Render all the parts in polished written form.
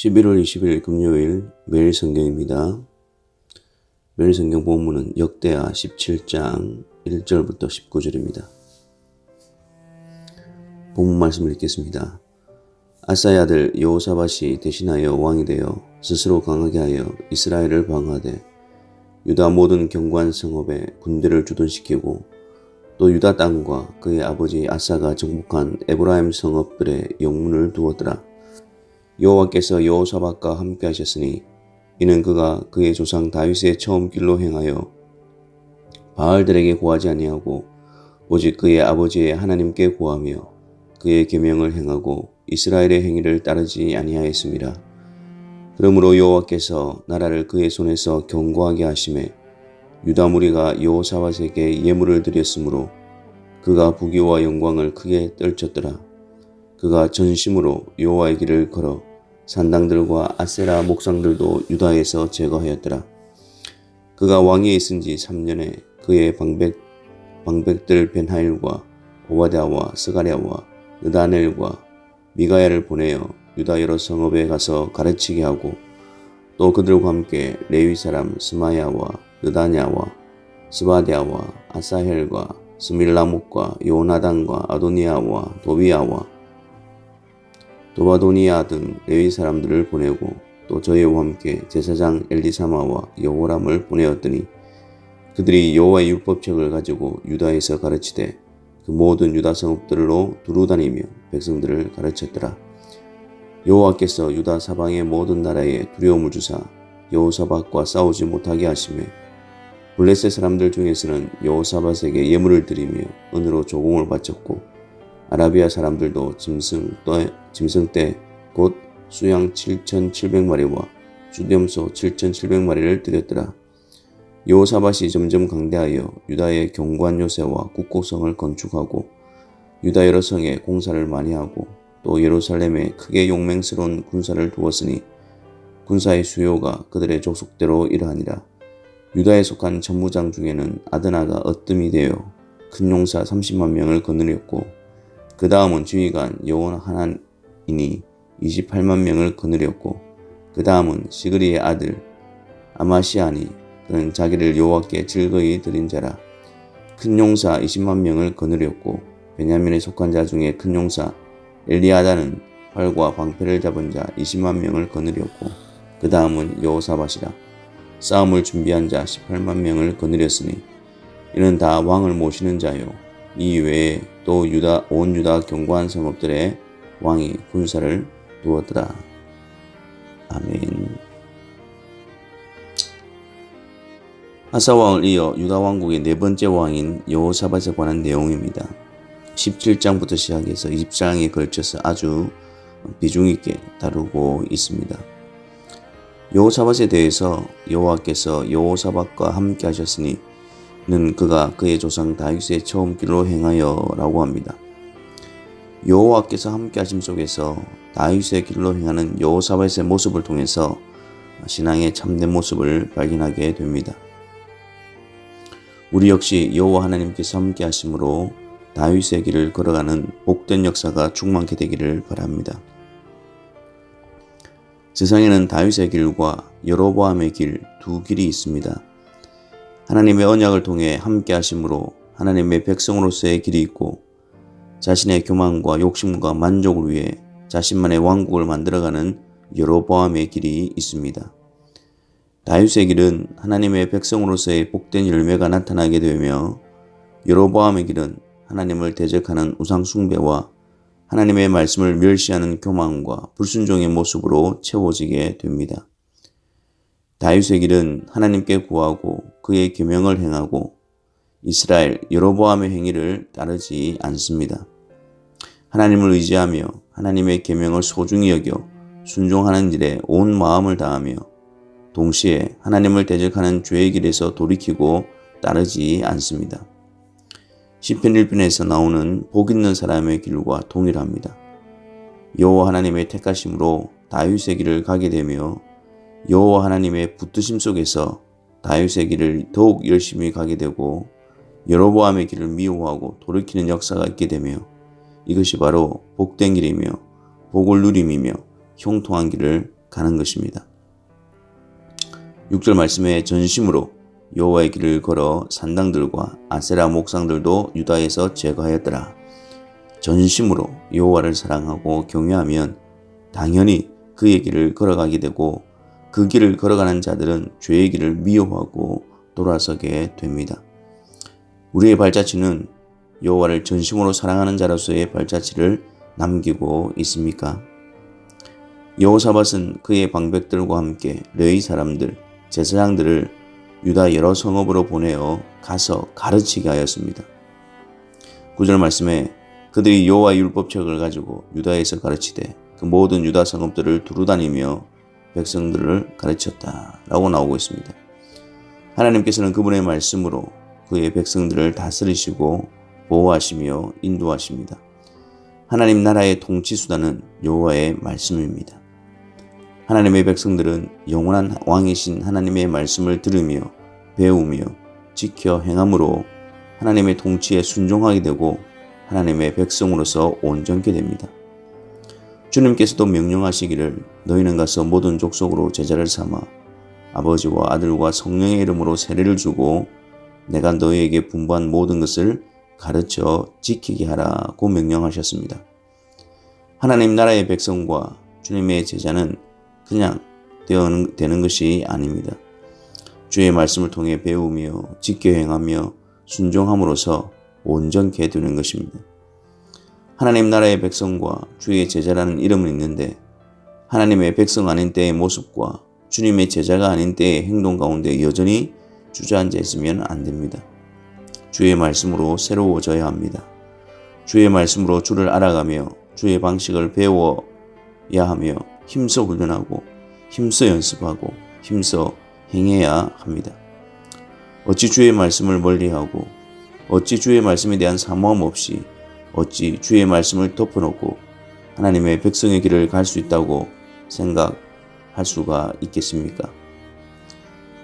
11월 20일 금요일 매일 성경입니다. 매일 성경 본문은 역대하 17장 1절부터 19절입니다. 본문 말씀을 읽겠습니다. 아사의 아들 여호사밧이 대신하여 왕이 되어 스스로 강하게 하여 이스라엘을 방어하되 유다 모든 견고한 성읍에 군대를 주둔시키고 또 유다 땅과 그의 아버지 아사가 정복한 에브라임 성읍들의 영문을 두었더라. 여호와께서 여호사밧과 함께 하셨으니 이는 그가 그의 조상 다윗의 처음 길로 행하여 바알들에게 구하지 아니하고 오직 그의 아버지의 하나님께 구하며 그의 계명을 행하고 이스라엘의 행위를 따르지 아니하였습니다. 그러므로 여호와께서 나라를 그의 손에서 견고하게 하심에 유다 무리가 여호사밧에게 예물을 드렸으므로 그가 부귀와 영광을 크게 떨쳤더라. 그가 전심으로 여호와의 길을 걸어 산당들과 아세라 목상들도 유다에서 제거하였더라. 그가 왕위에 있은 지 3년에 그의 방백들 벤하일과 오바댜와 스가랴와 느다넬과 미가야를 보내어 유다 여러 성읍에 가서 가르치게 하고 또 그들과 함께 레위 사람 스마야와 느다냐와 스바랴와 아사헬과 스밀라목과 요나단과 아도니아와 도비야와 도바도니아 등 레위 사람들을 보내고 또 저희와 함께 제사장 엘리사마와 여호람을 보내었더니 그들이 여호와의 율법책을 가지고 유다에서 가르치되 그 모든 유다 성읍들로 두루다니며 백성들을 가르쳤더라. 여호와께서 유다 사방의 모든 나라에 두려움을 주사 여호사밧과 싸우지 못하게 하시며 블레셋 사람들 중에서는 여호사밧에게 예물을 드리며 은으로 조공을 바쳤고 아라비아 사람들도 짐승떼 곧 수양 7,700마리와 주염소 7,700마리를 드렸더라. 여호사밧이 점점 강대하여 유다의 견고한 요새와 국고성을 건축하고 유다 여러 성에 공사를 많이 하고 또 예루살렘에 크게 용맹스러운 군사를 두었으니 군사의 수요가 그들의 족속대로 이러하니라. 유다에 속한 천부장 중에는 아드나가 어뜸이 되어 큰 용사 30만 명을 거느렸고 그 다음은 지휘관 여원 하나이니 28만 명을 거느렸고 그 다음은 시그리의 아들 아마시아니 그는 자기를 여호와께 즐거이 드린 자라. 큰 용사 20만 명을 거느렸고 베냐민에 속한 자 중에 큰 용사 엘리아다는 활과 방패를 잡은 자 20만 명을 거느렸고 그 다음은 여호사밧이라. 싸움을 준비한 자 18만 명을 거느렸으니 이는 다 왕을 모시는 자요. 이 외에 또 온 유다 견고한 성읍들의 왕이 군사를 두었더라. 아멘. 아사 왕을 이어 유다 왕국의 네 번째 왕인 여호사밧에 관한 내용입니다. 17장부터 시작해서 20장에 걸쳐서 아주 비중 있게 다루고 있습니다. 여호사밧에 대해서 여호와께서 여호사밧과 함께 하셨으니 는 그가 그의 조상 다윗의 처음 길로 행하여 라고 합니다. 여호와께서 함께 하심 속에서 다윗의 길로 행하는 여호사밧의 모습을 통해서 신앙의 참된 모습을 발견하게 됩니다. 우리 역시 여호와 하나님께서 함께 하심으로 다윗의 길을 걸어가는 복된 역사가 충만케 되기를 바랍니다. 세상에는 다윗의 길과 여로보암의 길 두 길이 있습니다. 하나님의 언약을 통해 함께 하심으로 하나님의 백성으로서의 길이 있고 자신의 교만과 욕심과 만족을 위해 자신만의 왕국을 만들어가는 여로보암의 길이 있습니다. 다윗의 길은 하나님의 백성으로서의 복된 열매가 나타나게 되며 여로보암의 길은 하나님을 대적하는 우상 숭배와 하나님의 말씀을 멸시하는 교만과 불순종의 모습으로 채워지게 됩니다. 다윗의 길은 하나님께 구하고 그의 계명을 행하고 이스라엘 여로보암의 행위를 따르지 않습니다. 하나님을 의지하며 하나님의 계명을 소중히 여겨 순종하는 일에 온 마음을 다하며 동시에 하나님을 대적하는 죄의 길에서 돌이키고 따르지 않습니다. 시편 1편에서 나오는 복 있는 사람의 길과 동일합니다. 여호와 하나님의 택하심으로 다윗의 길을 가게 되며 여호와 하나님의 붙드심 속에서 다윗의 길을 더욱 열심히 가게 되고 여로보암의 길을 미워하고 돌이키는 역사가 있게 되며 이것이 바로 복된 길이며 복을 누림이며 형통한 길을 가는 것입니다. 6절 말씀에 전심으로 여호와의 길을 걸어 산당들과 아세라 목상들도 유다에서 제거하였더라. 전심으로 여호와를 사랑하고 경외하면 당연히 그의 길을 걸어가게 되고 그 길을 걸어가는 자들은 죄의 길을 미워하고 돌아서게 됩니다. 우리의 발자취는 여호와를 전심으로 사랑하는 자로서의 발자취를 남기고 있습니까? 여호사밧은 그의 방백들과 함께 레위 사람들, 제사장들을 유다 여러 성읍으로 보내어 가서 가르치게 하였습니다. 9절 말씀에 그들이 여호와의 율법책을 가지고 유다에서 가르치되 그 모든 유다 성읍들을 두루다니며 백성들을 가르쳤다 라고 나오고 있습니다. 하나님께서는 그분의 말씀으로 그의 백성들을 다스리시고 보호하시며 인도하십니다. 하나님 나라의 통치수단은 여호와의 말씀입니다. 하나님의 백성들은 영원한 왕이신 하나님의 말씀을 들으며 배우며 지켜 행함으로 하나님의 통치에 순종하게 되고 하나님의 백성으로서 온전케 됩니다. 주님께서도 명령하시기를 너희는 가서 모든 족속으로 제자를 삼아 아버지와 아들과 성령의 이름으로 세례를 주고 내가 너희에게 분부한 모든 것을 가르쳐 지키게 하라고 명령하셨습니다. 하나님 나라의 백성과 주님의 제자는 그냥 되는 것이 아닙니다. 주의 말씀을 통해 배우며 지켜 행하며 순종함으로써 온전케 되는 것입니다. 하나님 나라의 백성과 주의 제자라는 이름은 있는데 하나님의 백성 아닌 때의 모습과 주님의 제자가 아닌 때의 행동 가운데 여전히 주저앉아 있으면 안 됩니다. 주의 말씀으로 새로워져야 합니다. 주의 말씀으로 주를 알아가며 주의 방식을 배워야 하며 힘써 훈련하고 힘써 연습하고 힘써 행해야 합니다. 어찌 주의 말씀을 멀리하고 어찌 주의 말씀에 대한 사모함 없이 어찌 주의 말씀을 덮어놓고 하나님의 백성의 길을 갈 수 있다고 생각할 수가 있겠습니까?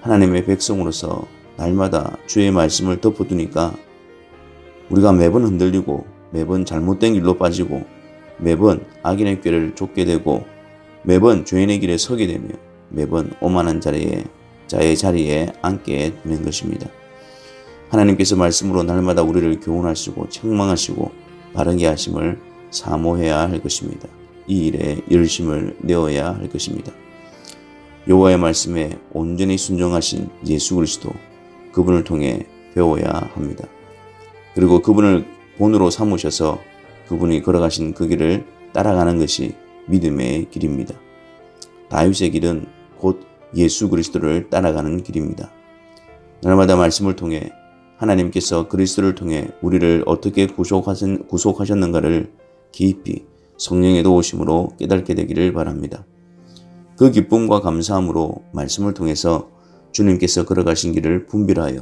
하나님의 백성으로서 날마다 주의 말씀을 덮어두니까 우리가 매번 흔들리고 매번 잘못된 길로 빠지고 매번 악인의 꾀를 쫓게 되고 매번 죄인의 길에 서게 되며 매번 오만한 자의 자리에 앉게 되는 것입니다. 하나님께서 말씀으로 날마다 우리를 교훈하시고 책망하시고 바르게 하심을 사모해야 할 것입니다. 이 일에 열심을 내어야 할 것입니다. 여호와의 말씀에 온전히 순종하신 예수 그리스도 그분을 통해 배워야 합니다. 그리고 그분을 본으로 삼으셔서 그분이 걸어가신 그 길을 따라가는 것이 믿음의 길입니다. 다윗의 길은 곧 예수 그리스도를 따라가는 길입니다. 날마다 말씀을 통해 하나님께서 그리스도를 통해 우리를 어떻게 구속하셨는가를 깊이 성령의 도우심으로 깨닫게 되기를 바랍니다. 그 기쁨과 감사함으로 말씀을 통해서 주님께서 걸어가신 길을 분별하여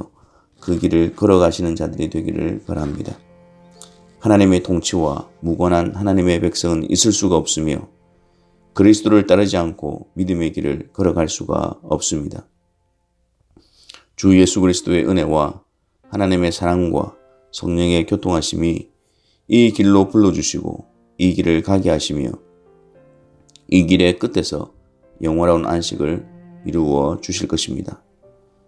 그 길을 걸어가시는 자들이 되기를 바랍니다. 하나님의 통치와 무관한 하나님의 백성은 있을 수가 없으며 그리스도를 따르지 않고 믿음의 길을 걸어갈 수가 없습니다. 주 예수 그리스도의 은혜와 하나님의 사랑과 성령의 교통하심이 이 길로 불러주시고 이 길을 가게 하시며 이 길의 끝에서 영원한 안식을 이루어 주실 것입니다.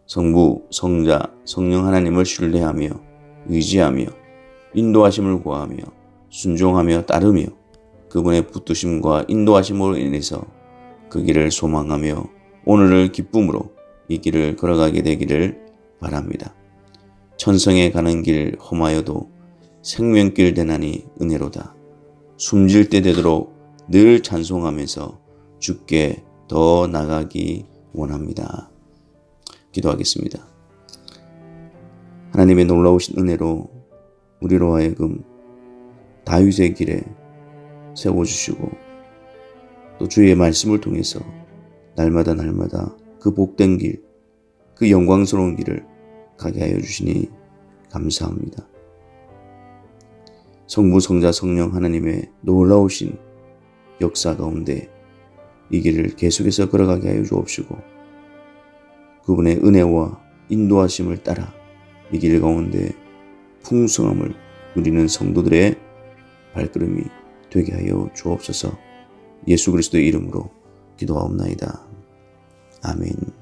성부, 성자, 성령 하나님을 신뢰하며 의지하며 인도하심을 구하며 순종하며 따르며 그분의 붙드심과 인도하심으로 인해서 그 길을 소망하며 오늘을 기쁨으로 이 길을 걸어가게 되기를 바랍니다. 천성에 가는 길 험하여도 생명길 되나니 은혜로다. 숨질 때 되도록 늘 찬송하면서 주께 더 나가기 원합니다. 기도하겠습니다. 하나님의 놀라우신 은혜로 우리로 하여금 다윗의 길에 세워주시고 또 주의 말씀을 통해서 날마다 그 복된 길, 그 영광스러운 길을 가게 하여 주시니 감사합니다. 성부, 성자, 성령 하나님의 놀라우신 역사 가운데 이 길을 계속해서 걸어가게 하여 주옵시고 그분의 은혜와 인도하심을 따라 이 길 가운데 풍성함을 누리는 성도들의 발걸음이 되게 하여 주옵소서. 예수 그리스도의 이름으로 기도하옵나이다. 아멘.